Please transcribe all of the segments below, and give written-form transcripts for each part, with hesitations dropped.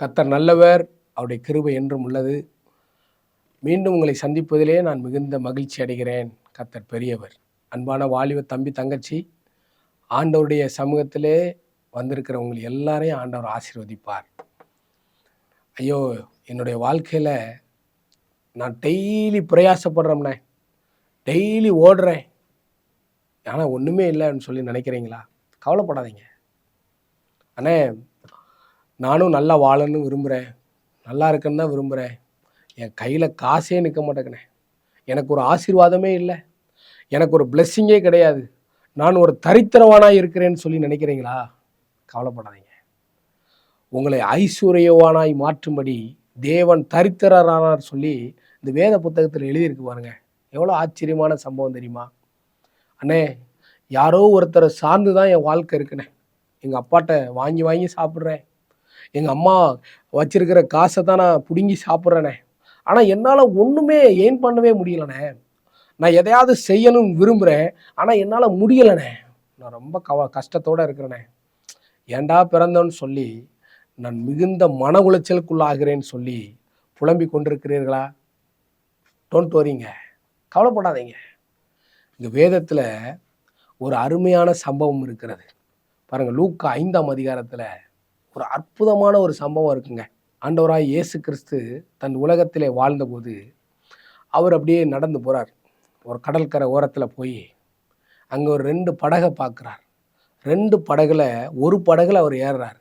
கர்த்தர் நல்லவர், அவருடைய கிருபை என்றும் உள்ளது. மீண்டும் உங்களை சந்திப்பதிலே நான் மிகுந்த மகிழ்ச்சி அடைகிறேன். கர்த்தர் பெரியவர். அன்பான வாலிப தம்பி தங்கச்சி, ஆண்டவருடைய சமூகத்திலே வந்திருக்கிற உங்களை எல்லாரையும் ஆண்டவர் ஆசீர்வதிப்பார். ஐயோ, என்னுடைய வாழ்க்கையில் நான் டெய்லி பிரயாசப்படுறோம்னே, டெய்லி ஓடுறேன், ஆனால் ஒன்றுமே இல்லைன்னு சொல்லி நினைக்கிறீங்களா? கவலைப்படாதீங்க அண்ணே. நானும் நல்லா வாழணும்னு விரும்புகிறேன், நல்லா இருக்குன்னு தான் விரும்புகிறேன். என் கையில் காசே நிற்க மாட்டேங்கண்ணே, எனக்கு ஒரு ஆசீர்வாதமே இல்லை, எனக்கு ஒரு பிளெஸ்ஸிங்கே கிடையாது, நான் ஒரு தரித்திரவானாக இருக்கிறேன்னு சொல்லி நினைக்கிறீங்களா? கவலைப்படாதீங்க. உங்களை ஐஸ்வர்யவானாய் மாற்றும்படி தேவன் தரித்திரரானார் சொல்லி இந்த வேத புத்தகத்தில் எழுதியிருக்கு பாருங்க. எவ்வளோ ஆச்சரியமான சம்பவம் தெரியுமா அண்ணே? யாரோ ஒருத்தரை சார்ந்து தான் என் வாழ்க்கை இருக்குண்ணே. எங்கள் அப்பாட்ட வாங்கி வாங்கி சாப்பிட்றேன், எங்கள் அம்மா வச்சிருக்கிற காசை தான் நான் பிடுங்கி சாப்பிட்றேனே, ஆனால் என்னால் ஒன்றுமே ஏன் பண்ணவே முடியலண்ணே. நான் எதையாவது செய்யணும்னு விரும்புகிறேன், ஆனால் என்னால் முடியலைண்ணே. நான் ரொம்ப கஷ்டத்தோடு இருக்கிறேனே. ஏண்டா பிறந்தோன்னு சொல்லி நான் மிகுந்த மன உளைச்சலுக்குள்ளாகிறேன்னு சொல்லி புலம்பி கொண்டிருக்கிறீர்களா? டோன்ட் வரிங்க, கவலைப்படாதீங்க. இங்கே வேதத்தில் ஒரு அருமையான சம்பவம் இருக்கிறது பாருங்கள். லூக்கா 5ஆம் அதிகாரத்தில் ஒரு அற்புதமான ஒரு சம்பவம் இருக்குங்க. ஆண்டவராய் இயேசு கிறிஸ்து தன் உலகத்திலே வாழ்ந்தபோது அவர் அப்படியே நடந்து போகிறார். ஒரு கடற்கரை ஓரத்தில் போய் அங்கே ஒரு 2 படகை பார்க்குறார். 2 படகுல ஒரு படகுல அவர் ஏறுறார்.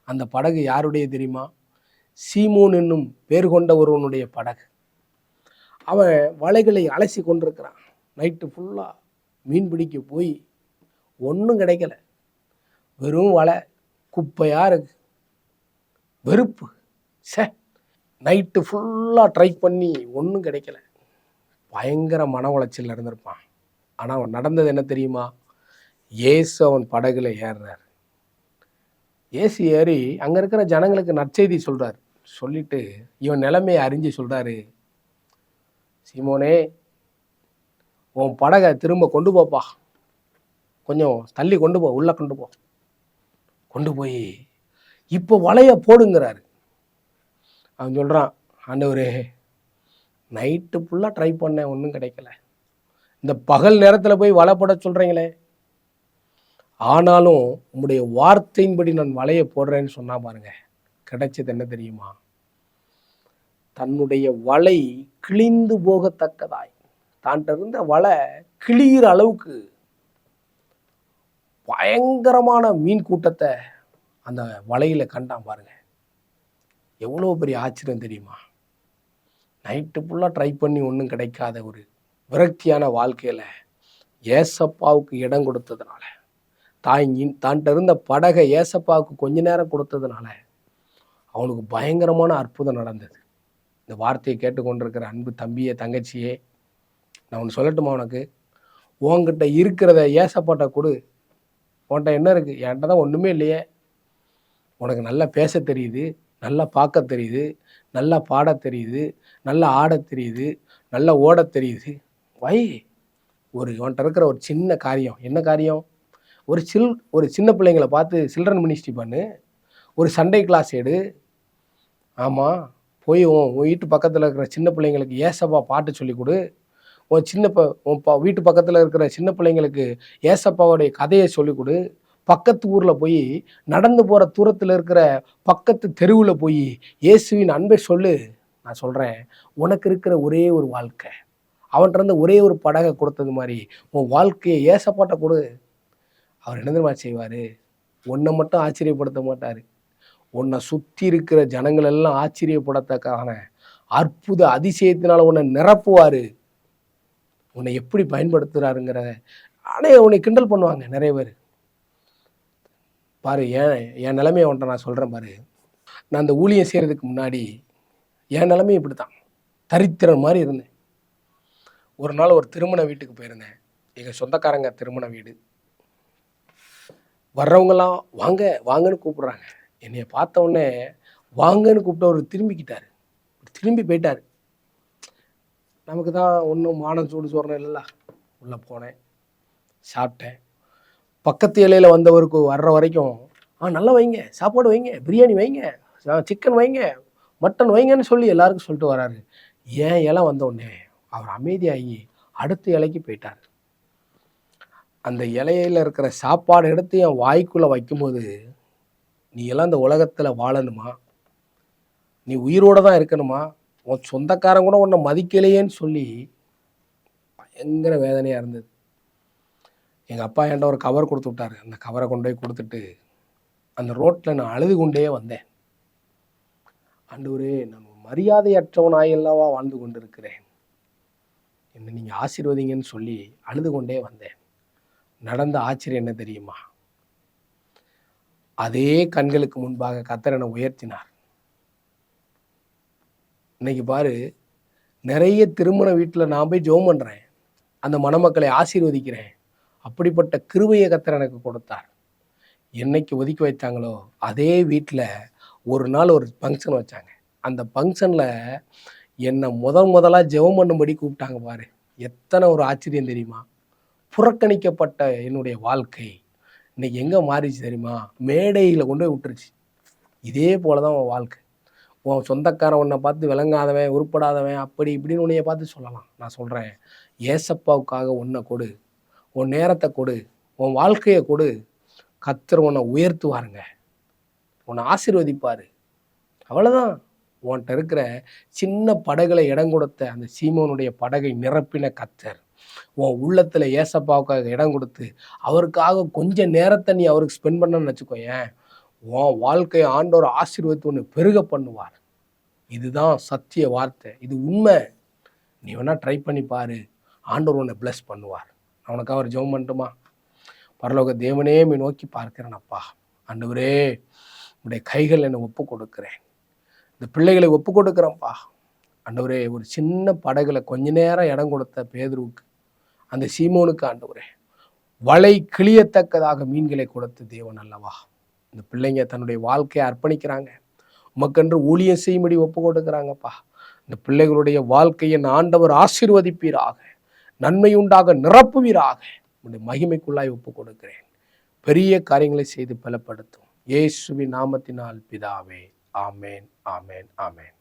அந்த படகு யாருடைய தெரியுமா? சீமோன் என்னும் பேர் கொண்ட ஒருவனுடைய படகு. அவன் வலைகளை அலசி கொண்டிருக்கிறான். நைட்டு ஃபுல்லாக மீன் பிடிக்க போய் ஒன்றும் கிடைக்கல, வெறும் வலை, குப்பையாக இருக்கு, வெறுப்பு. நைட்டு ஃபுல்லாக ட்ரை பண்ணி ஒன்றும் கிடைக்கல, பயங்கர மன உளைச்சல் இருந்திருப்பான். ஆனால் அவன் நடந்தது என்ன தெரியுமா? இயேசு அவன் படகுல ஏறுறார். இயேசு ஏறி அங்கே இருக்கிற ஜனங்களுக்கு நற்செய்தி சொல்கிறார். சொல்லிட்டு இவன் நிலைமையை அறிஞ்சு சொல்கிறாரு, சீமோனே, உன் படகை திரும்ப கொண்டு போப்பா, கொஞ்சம் தள்ளி கொண்டு போ, உள்ளே கொண்டு போ, கொண்டு போய் இப்போ வலையை போடுங்கிறாரு. அவன் சொல்கிறான், ஆண்டவரே, நைட்டு ஃபுல்லாக ட்ரை பண்ணேன், ஒன்றும் கிடைக்கல, இந்த பகல் நேரத்தில் போய் வலை போட சொல்கிறீங்களே, ஆனாலும் உங்களுடைய வார்த்தையின்படி நான் வலையை போடுறேன்னு சொன்னா பாருங்க. கிடைச்சது என்ன தெரியுமா? தன்னுடைய வலை கிழிந்து போகத்தக்கதாய், தான்கிட்ட இருந்த வலை கிழிகிற அளவுக்கு பயங்கரமான மீன் கூட்டத்தை அந்த வலையில கண்டான் பாருங்க. எவ்வளோ பெரிய ஆச்சரியம் தெரியுமா? நைட்டு ஃபுல்லாக ட்ரை பண்ணி ஒன்றும் கிடைக்காத ஒரு விரக்தியான வாழ்க்கையில் ஏசப்பாவுக்கு இடம் கொடுத்ததுனால, தான்கிட்ட இருந்த படகை ஏசப்பாவுக்கு கொஞ்ச நேரம் கொடுத்ததுனால அவனுக்கு பயங்கரமான அற்புதம் நடந்தது. இந்த வார்த்தையை கேட்டுக்கொண்டிருக்கிற அன்பு தம்பியே தங்கச்சியே, நான் ஒன்று சொல்லட்டுமா உனக்கு? உன்கிட்ட இருக்கிறத ஏசப்பாட்ட கொடு. உன்கிட்ட என்ன இருக்குது? என்கிட்ட தான் ஒன்றுமே இல்லையே. உனக்கு நல்லா பேச தெரியுது, நல்லா பார்க்க தெரியுது, நல்லா பாட தெரியுது, நல்லா ஆட தெரியுது, நல்லா ஓட தெரியுது. உன்கிட்ட இருக்கிற ஒரு சின்ன காரியம் என்ன காரியம்? ஒரு சின்ன பிள்ளைங்களை பார்த்து சில்ட்ரன் மினிஸ்ட்ரி பண்ணு, ஒரு சண்டே கிளாஸ் எடு. ஆமாம், போய் உன் வீட்டு பக்கத்தில் இருக்கிற சின்ன பிள்ளைங்களுக்கு ஏசப்பா பாட்டு சொல்லி கொடு. உன் வீட்டு பக்கத்தில் இருக்கிற சின்ன பிள்ளைங்களுக்கு ஏசப்பாவுடைய கதையை சொல்லிக் கொடு. பக்கத்து ஊரில் போய், நடந்து போகிற தூரத்தில் இருக்கிற பக்கத்து தெருவில் போய் இயேசுவின் அன்பை சொல்லு. நான் சொல்கிறேன், உனக்கு இருக்கிற ஒரே ஒரு வாழ்க்கை, அவன்கிட்ட இருந்த ஒரே ஒரு படகை கொடுத்தது மாதிரி உன் வாழ்க்கையை ஏசப்பாட்ட கொடு. அவர் என்ன தெரியுமா செய்வார்? உன்னை மட்டும் ஆச்சரியப்படுத்த மாட்டார், உன்னை சுற்றி இருக்கிற ஜனங்கள் எல்லாம் ஆச்சரியப்படத்தக்கான அற்புத அதிசயத்தினால உன்னை நிரப்புவார். உன்னை எப்படி பயன்படுத்துகிறாருங்கிற உன்னை கிண்டல் பண்ணுவாங்க நிறைய பேர். பாரு, என் நிலைமையை உன்ட்ட நான் சொல்கிறேன் பாரு. நான் அந்த ஊழியம் செய்கிறதுக்கு முன்னாடி என் நிலைமை இப்படி தான், தரித்திரம் மாதிரி இருந்தேன். ஒரு நாள் ஒரு திருமண வீட்டுக்கு போயிருந்தேன். எங்கள் சொந்தக்காரங்க திருமண வீடு. வர்றவங்களாம் வாங்க வாங்கன்னு கூப்பிட்றாங்க. என்னைய பார்த்த உடனே வாங்கன்னு கூப்பிட்டவர் திரும்பி போயிட்டார். நமக்கு தான் ஒன்றும் மானம் சூடு சோறணும் இல்லைல்ல. உள்ளே போனேன், சாப்பிட்டேன். பக்கத்து இலையில் வந்தவருக்கு வர்ற வரைக்கும் நல்லா வைங்க, சாப்பாடு வைங்க, பிரியாணி வைங்க, சிக்கன் வைங்க, மட்டன் வைங்கன்னு சொல்லி எல்லாருக்கும் சொல்லிட்டு வராரு. ஏன் இலை வந்த உடனே அவர் அமைதியாகி அடுத்த இலைக்கு போயிட்டார். அந்த இலையில இருக்கிற சாப்பாடு எடுத்து என் வாய்க்குள்ளே வைக்கும்போது, நீ எல்லாம் இந்த உலகத்தில் வாழணுமா, நீ உயிரோடு தான் இருக்கணுமா, உன் சொந்தக்காரன் கூட உன்னை மதிக்கலையேன்னு சொல்லி பயங்கர வேதனையாக இருந்தது. எங்கள் அப்பா என்கிட்ட ஒரு கவர் கொடுத்து விட்டாரு. அந்த கவரை கொண்டு போய் கொடுத்துட்டு அந்த ரோட்டில் நான் அழுது கொண்டே வந்தேன். ஆண்டவரே, நான் மரியாதையற்றவனாய் அல்லவா வாழ்ந்து கொண்டிருக்கிறேன், என்னை நீங்கள் ஆசீர்வதிங்கன்னு சொல்லி அழுது கொண்டே வந்தேன். நடந்த ஆச்சரியம் என்ன தெரியுமா? அதே கண்களுக்கு முன்பாக கர்த்தர் என்னை உயர்த்தினார். இன்னைக்கு பாரு, நிறைய திருமண வீட்டில் நான் போய் ஜெபம் பண்ணுறேன், அந்த மணமக்களை ஆசீர்வதிக்கிறேன். அப்படிப்பட்ட கிருபையை கர்த்தர் எனக்கு கொடுத்தார். என்னைக்கு ஒதுக்கி வைத்தாங்களோ அதே வீட்டில் ஒரு நாள் ஒரு ஃபங்க்ஷன் வச்சாங்க. அந்த ஃபங்க்ஷனில் என்னை முதலாக ஜெபம் பண்ணும்படி கூப்பிட்டாங்க. பாரு, எத்தனை ஒரு ஆச்சரியம் தெரியுமா? புறக்கணிக்கப்பட்ட என்னுடைய வாழ்க்கை இன்னைக்கு எங்கே மாறிச்சு தெரியுமா? மேடையில் கொண்டு போய் விட்டுருச்சு. இதே போல தான் உன் வாழ்க்கை. உன் சொந்தக்காரன் உன்னை பார்த்து விளங்காதவன், உருப்படாதவன், அப்படி இப்படின்னு உன்னைய பார்த்து சொல்லலாம். நான் சொல்கிறேன், ஏசப்பாவுக்காக உன்னை கொடு, உன் நேரத்தை கொடு, உன் வாழ்க்கையை கொடு. கர்த்தர் உன்னை உயர்த்துவாருங்க, உன்னை ஆசீர்வதிப்பார். அவ்வளோதான். உன்கிட்ட இருக்கிற சின்ன படகுல இடம் கொடுத்த அந்த சீமோனுடைய படகை நிரப்பின கர்த்தர் உன் உள்ளத்தில் ஏசப்பாவுக்காக இடம் கொடுத்து அவருக்காக கொஞ்சம் நேரத்தை நீ அவருக்கு ஸ்பெண்ட் பண்ணன்னு வச்சுக்கோயேன், உன் வாழ்க்கையை ஆண்டவர் ஆசீர்வதித்து ஒன்று பெருக பண்ணுவார். இதுதான் சத்திய வார்த்தை, இது உண்மை. நீ வேணா ட்ரை பண்ணி பாரு, ஆண்டவர் உன்னை பிளஸ் பண்ணுவார். அவனுக்காக ஒரு ஜெபம் பண்ணட்டுமா? பரலோக தேவனே, மீ நோக்கி பார்க்கிறேனப்பா. ஆண்டவரே, உடைய கைகள் என்னை ஒப்பு கொடுக்குறேன், இந்த பிள்ளைகளை ஒப்பு கொடுக்குறேன்ப்பா. ஆண்டவரே, ஒரு சின்ன படகுல கொஞ்ச நேரம் இடம் கொடுத்த பேதுருவுக்கு, அந்த சீமோனுக்கு ஆண்டவரே வலை கிளியத்தக்கதாக மீன்களை கொடுத்த தேவன் அல்லவா. இந்த பிள்ளைங்க தன்னுடைய வாழ்க்கையை அர்ப்பணிக்கிறாங்க, உமக்கென்று ஊழியம் செய்யும்படி ஒப்பு கொடுக்குறாங்கப்பா. இந்த பிள்ளைகளுடைய வாழ்க்கையை ஆண்டவர் ஆசீர்வதிப்பீராக, நன்மை உண்டாக நிரப்புவீராக. உடைய மகிமைக்குள்ளாய் ஒப்பு கொடுக்கிறேன். பெரிய காரியங்களை செய்து பலப்படுத்தும் இயேசுவின் நாமத்தினால் பிதாவே. ஆமேன், ஆமேன், ஆமேன்.